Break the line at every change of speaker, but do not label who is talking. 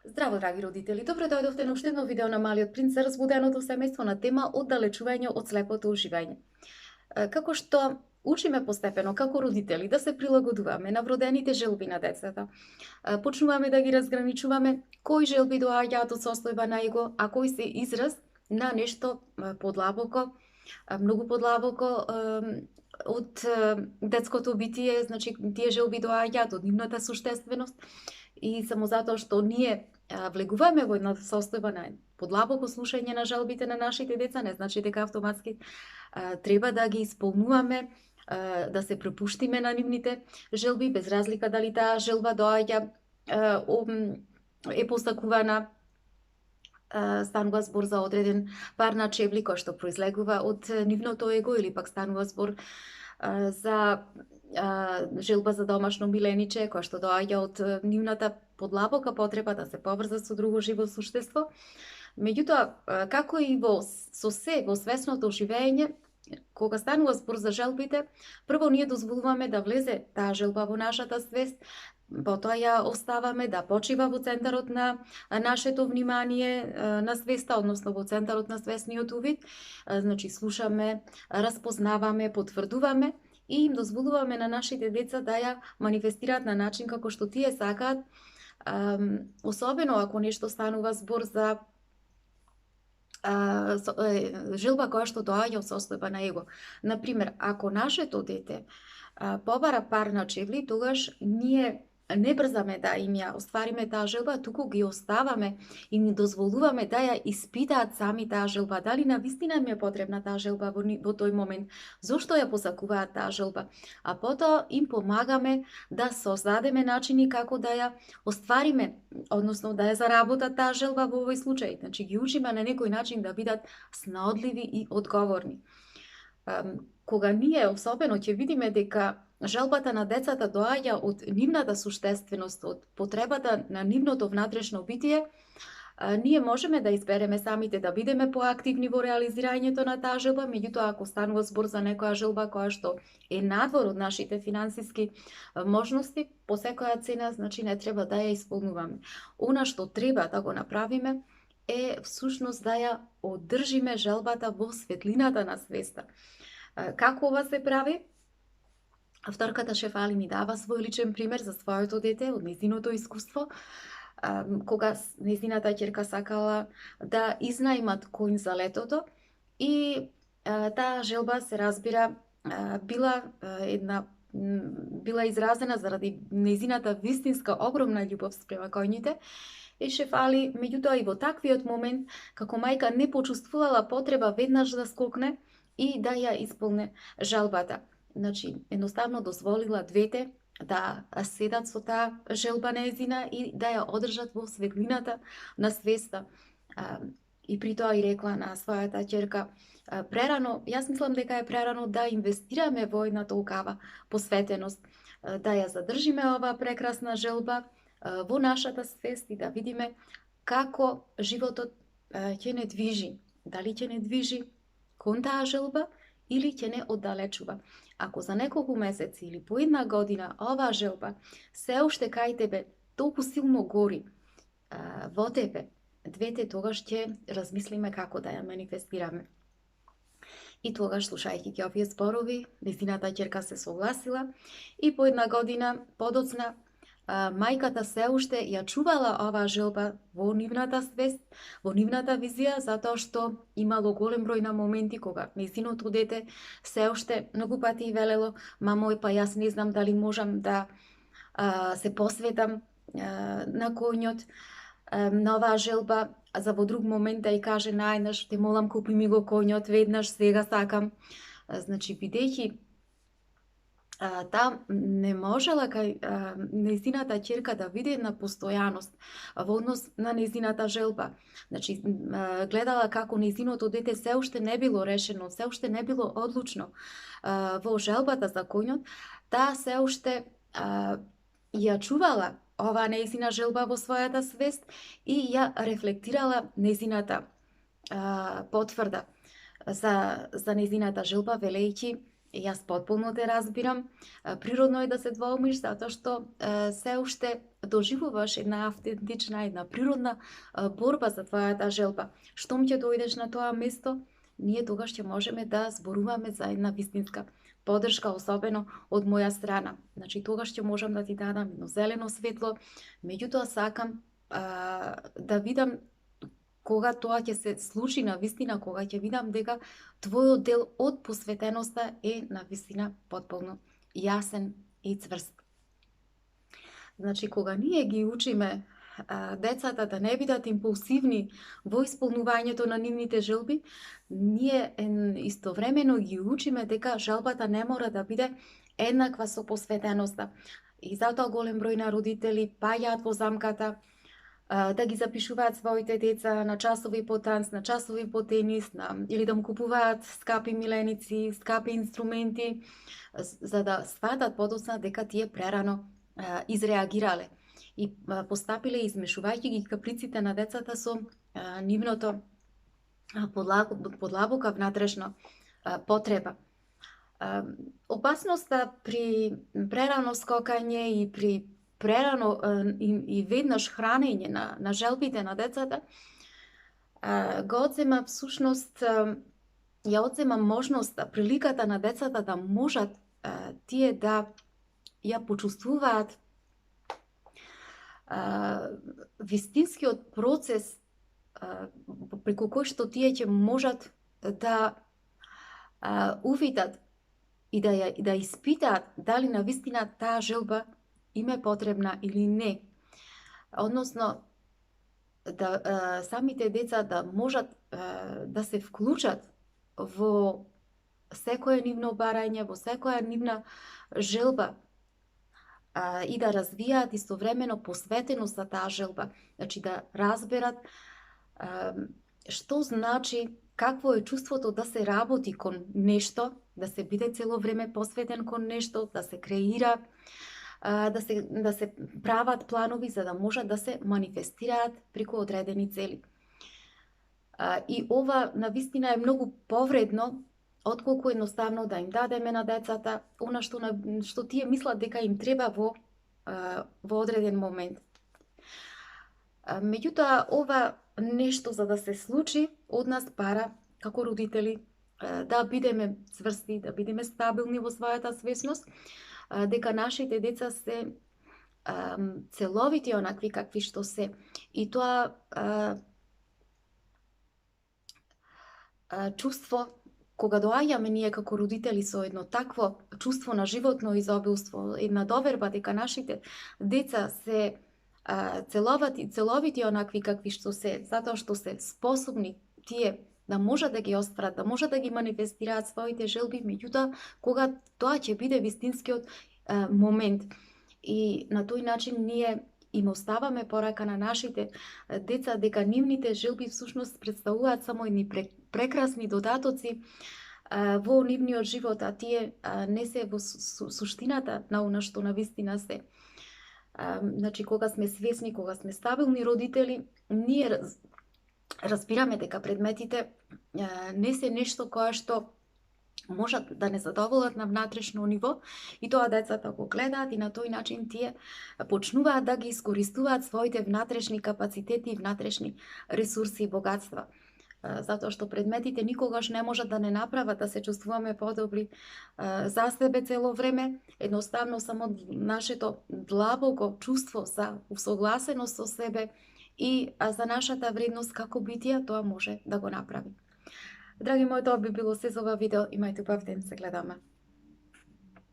Здраво, драги родители! Добро дојдовте на уште едно видео на Малиот принц за разбуденото семејство на тема оддалечување од слепото оживање. Како што учиме постепено како родители да се прилагодуваме на вродените желби на децата, почнуваме да ги разграничуваме кои желби доаѓаат од состојба на его, а кои се израз на нешто подлабоко, многу подлабоко од детското битие. Значи, тие желби доаѓаат од нивната суштественост и само затоа што ние влегуваме во една состојба на подлабоко слушање на желбите на нашите деца, не значи дека автоматски треба да ги исполнуваме, да се препуштиме на нивните желби, без разлика дали таа желба доаѓа е постакувана, станува збор за одреден пар на чевли кој што произлегува од нивното его, или пак станува збор за желба за домашно милениче кој што доаѓа од нивната подлабока потреба да се поврзат со друго живо суштество. Меѓутоа, како и со се во свесното оживење, кога станува збор за желбите, прво ние дозволуваме да влезе таа желба во нашата свест, потоа ја оставаме да почива во центарот на нашето внимание, на свеста, односно во центарот на свесниот увид. Значи, слушаме, разпознаваме, потврдуваме и им дозволуваме на нашите деца да ја манифестираат на начин како што тие сакаат, особено ако нешто станува збор за желба која што доаѓа од состојба на его. Например, ако нашето дете побара пар на чевли, тогаш ние не брзаме да им ја оствариме таа желба, туку ги оставаме и ни дозволуваме да ја испитаат сами таа желба, дали навистина им е потребна таа желба во тој момент, зошто ја посакуваат таа желба, а потоа им помагаме да создадеме начини како да ја оствариме, односно да ја заработат таа желба во овој случај. Значи, ги учиме на некој начин да бидат снаодливи и одговорни. Кога ние особено ќе видиме дека желбата на децата доаѓа од нивната суштественост, од потребата на нивното внатрешно битие, ние можеме да избереме самите да бидеме поактивни во реализирањето на таа желба. Меѓутоа, ако станува збор за некоја желба која што е надвор од нашите финансиски можности, по секоја цена, значи не треба да ја исполнуваме. Она што треба да го направиме е всушност да ја одржиме желбата во светлината на свеста. Како ова се прави? Авторката Шефали ни дава свој личен пример за своето дете од нејзиното искуство, кога нејзината ќерка сакала да изнајмат коњ за летото и таа желба, се разбира, била изразена заради нејзината вистинска огромна љубов спрема коњите. И Шефали, меѓутоа и во таквиот момент, како мајка не почувствувала потреба веднаш да скокне и да ја исполне желбата. Значи, едноставно дозволила двете да седат со таа желба нејзина и да ја одржат во светлината на свеста. И при тоа и рекла на својата ќерка, прерано, јас мислам дека е прерано да инвестираме во една толкава посветеност, да ја задржиме оваа прекрасна желба во нашата свест и да видиме како животот ќе не движи. Дали ќе не движи кон таа желба или ќе не оддалечува. Ако за неколку месеци или по една година оваа желба се уште кај тебе толку силно гори во тебе, двете тогаш ќе размислиме како да ја манифестираме. И тогаш, слушајќи ги овие зборови, нејзината ќерка се согласила и по една година подоцна мајката се уште ја чувала оваа желба во нивната свест, во нивната визија, затоа што имало голем број на моменти кога нејзиното дете се уште многу пати и велело: мамо, па јас не знам дали можам да се посветам на коњот, на оваа желба, а за во друг момент да ја каже најнаш: те молам, купи ми го коњот веднаш, сега сакам. Значи, бидејќи таа не можела кај нејзината ќерка да види една постојаност во однос на нејзината желба. Значи, гледала како нејзиното дете се уште не било решено, се уште не било одлучно во желбата за коњот, таа се уште ја чувала оваа нејзина желба во својата свест и ја рефлектирала нејзината потврда за нејзината желба, велејќи: Јас потполно те разбирам. Природно е да се двоумиш затоа што се уште доживуваш една автентична, една природна борба за твојата желба. Штом ќе дојдеш на тоа место, ние тогаш ќе можеме да зборуваме за една вистинска поддршка, особено од моја страна. Значи, тогаш ќе можам да ти дадам едно зелено светло, меѓутоа сакам да видам кога тоа ќе се случи на вистина, кога ќе видам дека твојот дел од посветеноста е на вистина потполно јасен и цврст. Значи, кога ние ги учиме децата да не бидат импулсивни во исполнувањето на нивните желби, ние истовремено ги учиме дека желбата не мора да биде еднаква со посветеноста. И затоа голем број на родители паѓаат во замката да ги запишуваат своите деца на часови по танц, на часови по тенис, или да му купуваат скапи миленици, скапи инструменти, за да сватат подоцна дека тие прерано изреагирале и постапиле измешувајќи ги каприците на децата со нивното подлабока внатрешно потреба. Опасноста при прерано скокање и при прерано и веднаш хранење на желбите на децата го одзема всушност ја одзема можноста, приликата на децата да можат тие да ја почувствуваат вистинскиот процес преку кој што тие ќе можат да увидат и да испитаат дали на вистина таа желба им е потребна или не. Односно, да самите деца да можат да се вклучат во секое нивно барање, во секоја нивна желба и да развијаат истовремено посветеност за таа желба. Значи да разберат што значи, какво е чувството да се работи кон нешто, да се биде цело време посветен кон нешто, да се креира, да се прават планови за да можат да се манифестираат преку одредени цели. И ова навистина е многу повредно отколку едноставно да им дадеме на децата она што тие мислат дека им треба во одреден момент. Меѓутоа, ова нешто за да се случи од нас пара како родители да бидеме цврсти, да бидеме стабилни во својата свесност, дека нашите деца се целовити онакви какви што се. И тоа чувство, кога доаѓаме ние како родители со едно такво чувство на животно изобилство, една доверба дека нашите деца се целовити онакви какви што се, затоа што се способни тие да можат да ги остварат, да можат да ги манифестираат своите желби, меѓутоа кога тоа ќе биде вистинскиот момент. И на тој начин ние им оставаме порака на нашите деца дека нивните желби всушност представуваат само едни прекрасни додатоци во нивниот живот, а тие не се во суштината на она што навистина се. Значи, кога сме свесни, кога сме стабилни родители, ние разбираме дека предметите не се нешто кое што можат да не задоволат на внатрешно ниво и тоа децата го гледаат и на тој начин тие почнуваат да ги искористуваат своите внатрешни капацитети и внатрешни ресурси и богатства. Затоа што предметите никогаш не можат да не направат да се чувствуваме подобри за себе цело време. Едноставно само нашето длабоко чувство за усогласеност со себе и за нашата вредност како битија, тоа може да го направи. Драги мои, тоа би било се за ова видео. Имајте убав ден, се гледаме.